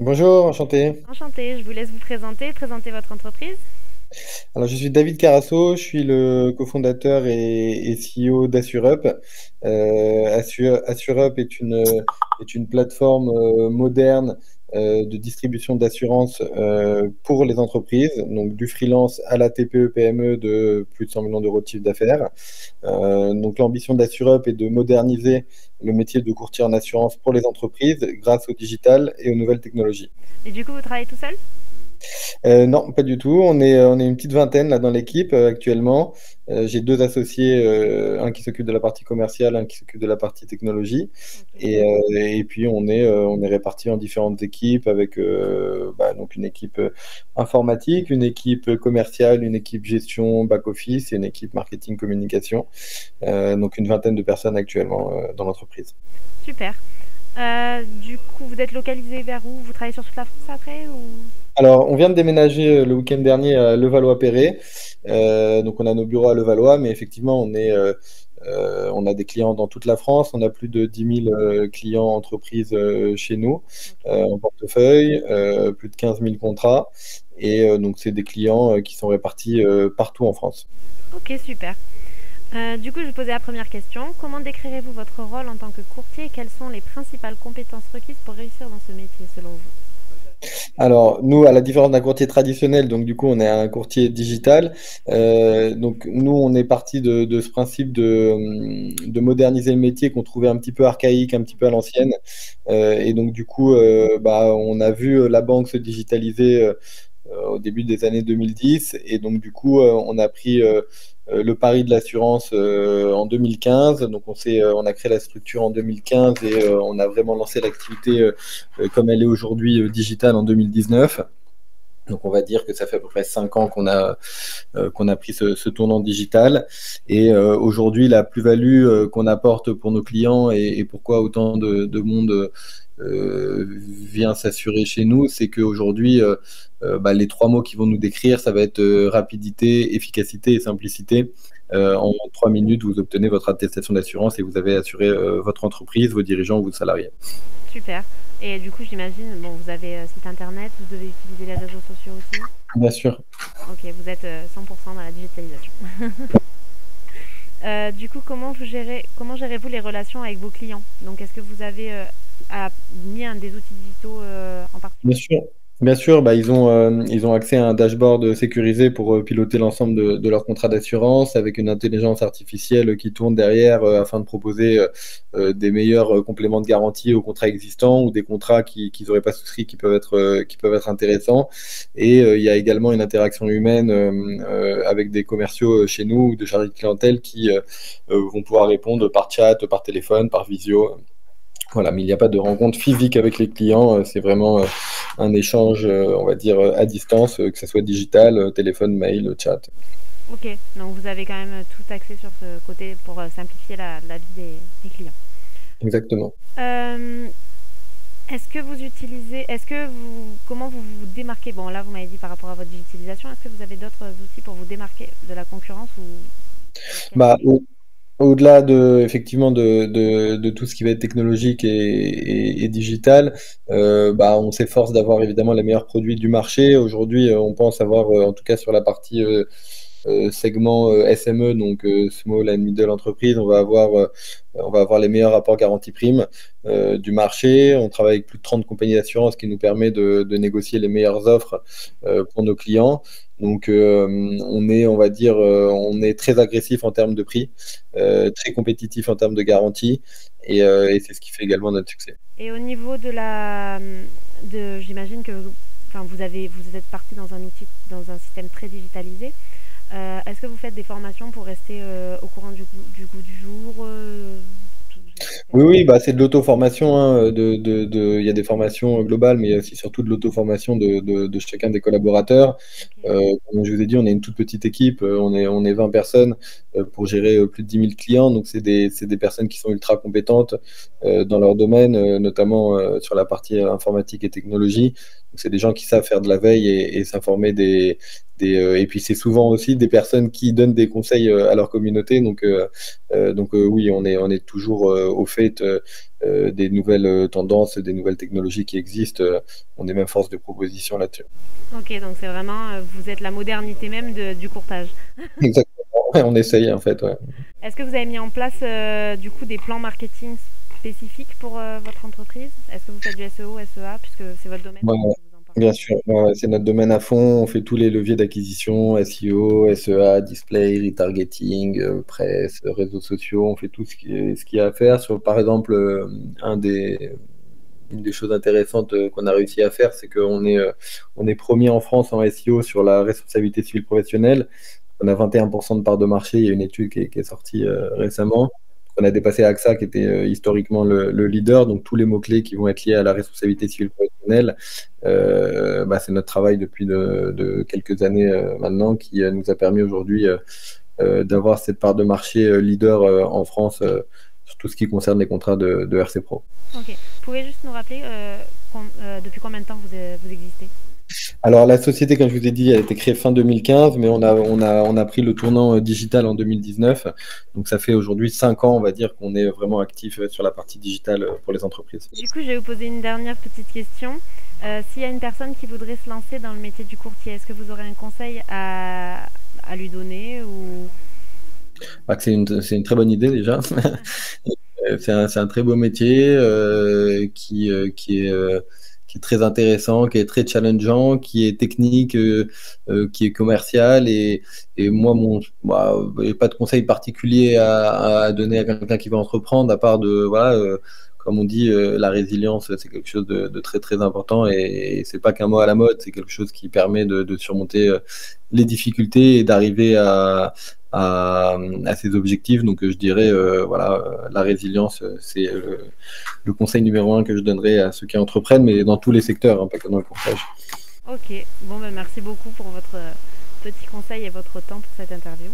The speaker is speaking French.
Bonjour, enchanté. Enchantée, je vous laisse vous présenter votre entreprise. Alors, je suis David Carasso, je suis le cofondateur et CEO d'AssureUp. AssureUp est une plateforme moderne de distribution d'assurance pour les entreprises, donc du freelance à la TPE-PME de plus de 100 millions d'euros de chiffre d'affaires. Donc, l'ambition d'AssureUp est de moderniser le métier de courtier en assurance pour les entreprises grâce au digital et aux nouvelles technologies. Et du coup, vous travaillez tout seul? Non, pas du tout. On est une petite vingtaine là dans l'équipe actuellement. J'ai deux associés, un qui s'occupe de la partie commerciale, un qui s'occupe de la partie technologie. Ok. Et puis on est répartis en différentes équipes avec donc une équipe informatique, une équipe commerciale, une équipe gestion back-office et une équipe marketing communication. Donc une vingtaine de personnes actuellement dans l'entreprise. Super. Du coup, vous êtes localisé vers où? Vous travaillez sur toute la France après ou... Alors, on vient de déménager le week-end dernier à Levallois-Perret. Donc, on a nos bureaux à Levallois, mais effectivement, on a des clients dans toute la France. On a plus de 10 000 clients entreprises chez nous Ok. en portefeuille, plus de 15 000 contrats. Et donc, c'est des clients qui sont répartis partout en France. Ok, super. Du coup, je vais poser la première question. Comment décrirez-vous votre rôle en tant que courtier et quelles sont les principales compétences requises pour réussir dans ce métier selon vous? Alors, nous, à la différence d'un courtier traditionnel, donc du coup, on est un courtier digital. Donc, nous, on est parti de ce principe de moderniser le métier qu'on trouvait un petit peu archaïque, un petit peu à l'ancienne. Et donc, du coup, on a vu la banque se digitaliser au début des années 2010. Et donc, du coup, on a pris le pari de l'assurance en 2015. Donc, on a créé la structure en 2015 et on a vraiment lancé l'activité comme elle est aujourd'hui digitale en 2019. Donc on va dire que ça fait à peu près 5 ans qu'on a pris ce tournant digital. Et aujourd'hui, la plus-value qu'on apporte pour nos clients et pourquoi autant de monde vient s'assurer chez nous, c'est qu'aujourd'hui, les trois mots qui vont nous décrire, ça va être rapidité, efficacité et simplicité. En 3 minutes, vous obtenez votre attestation d'assurance et vous avez assuré votre entreprise, vos dirigeants ou vos salariés. Super. Et du coup, j'imagine, bon, vous avez site internet, vous devez utiliser les réseaux sociaux aussi. Bien sûr. Ok, vous êtes 100% dans la digitalisation. Du coup, comment gérez-vous les relations avec vos clients? Donc, est-ce que vous avez mis un des outils digitaux en Bien particulier? sûr, bien sûr, ils ont accès à un dashboard sécurisé pour piloter l'ensemble de leur contrat d'assurance avec une intelligence artificielle qui tourne derrière afin de proposer des meilleurs compléments de garantie aux contrats existants ou des contrats qu'ils n'auraient pas souscrits qui peuvent être intéressants. Et il y a également une interaction humaine avec des commerciaux chez nous ou de chargés de clientèle qui vont pouvoir répondre par chat, par téléphone, par visio. Voilà, mais il n'y a pas de rencontre physique avec les clients, c'est vraiment un échange, on va dire, à distance, que ce soit digital, téléphone, mail, chat. Ok, donc vous avez quand même tout axé sur ce côté pour simplifier la vie des clients. Exactement. Euh, comment vous vous démarquez? Bon, là, vous m'avez dit par rapport à votre digitalisation. Est-ce que vous avez d'autres outils pour vous démarquer de la concurrence ou quels Bah, sont les... au-delà effectivement de tout ce qui va être technologique et digital, on s'efforce d'avoir évidemment les meilleurs produits du marché. Aujourd'hui, on pense avoir, en tout cas sur la partie segment SME, donc Small and Middle Enterprise, on va avoir les meilleurs rapports garantie prime du marché. On travaille avec plus de 30 compagnies d'assurance qui nous permet de négocier les meilleures offres pour nos clients. Donc on va dire, on est très agressif en termes de prix, très compétitif en termes de garantie, et c'est ce qui fait également notre succès. Et au niveau j'imagine que, enfin, vous êtes parti dans un outil, dans un système très digitalisé. Est-ce que vous faites des formations pour rester au courant du goût du jour Oui, oui, bah, c'est de l'auto-formation, hein, il y a des formations globales, mais il y a aussi surtout de l'auto-formation de chacun des collaborateurs. Ok. Comme je vous ai dit, on est une toute petite équipe, on est 20 personnes pour gérer plus de 10 000 clients, donc c'est des personnes qui sont ultra compétentes dans leur domaine, notamment sur la partie informatique et technologie. C'est des gens qui savent faire de la veille et s'informer et puis c'est souvent aussi des personnes qui donnent des conseils à leur communauté. Donc oui, on est toujours au fait des nouvelles tendances, des nouvelles technologies qui existent. On est même force de proposition là-dessus. Ok, donc c'est vraiment, vous êtes la modernité même du courtage. Exactement. Ouais, on essaye en fait. Ouais. Est-ce que vous avez mis en place du coup des plans marketing spécifiques pour votre entreprise? Est-ce que vous faites du SEO, SEA, puisque c'est votre domaine, Ouais, donc ouais, vous en bien parlez. sûr. Ouais, ouais, c'est notre domaine à fond. On fait tous les leviers d'acquisition, SEO, SEA, display, retargeting, presse, réseaux sociaux. On fait tout ce qu'il y a à faire. Par exemple, un des, une des choses intéressantes qu'on a réussi à faire, c'est on est premier en France en SEO sur la responsabilité civile professionnelle. On a 21% de part de marché. Il y a une étude qui est sortie récemment. On a dépassé AXA, qui était historiquement le leader. Donc, tous les mots-clés qui vont être liés à la responsabilité civile professionnelle, c'est notre travail depuis de quelques années maintenant qui nous a permis aujourd'hui d'avoir cette part de marché leader en France sur tout ce qui concerne les contrats de RC Pro. Ok. Vous pouvez juste nous rappeler depuis combien de temps vous existez? Alors, la société, comme je vous ai dit, elle a été créée fin 2015, mais on a pris le tournant digital en 2019. Donc, ça fait aujourd'hui 5 ans, on va dire, qu'on est vraiment actif sur la partie digitale pour les entreprises. Du coup, je vais vous poser une dernière petite question. S'il y a une personne qui voudrait se lancer dans le métier du courtier, est-ce que vous aurez un conseil à lui donner ou... C'est une très bonne idée déjà. C'est un très beau métier qui est très intéressant, qui est très challengeant, qui est technique, qui est commercial. Et moi, j'ai pas de conseil particulier à donner à quelqu'un qui veut entreprendre, à part voilà, comme on dit, la résilience, c'est quelque chose de très très important. Et c'est pas qu'un mot à la mode, c'est quelque chose qui permet de surmonter les difficultés et d'arriver à ses objectifs. Donc je dirais, voilà, la résilience, c'est le conseil numéro un que je donnerais à ceux qui entreprennent, mais dans tous les secteurs, hein, pas que dans le courtage. Ok, bon ben merci beaucoup pour votre petit conseil et votre temps pour cette interview.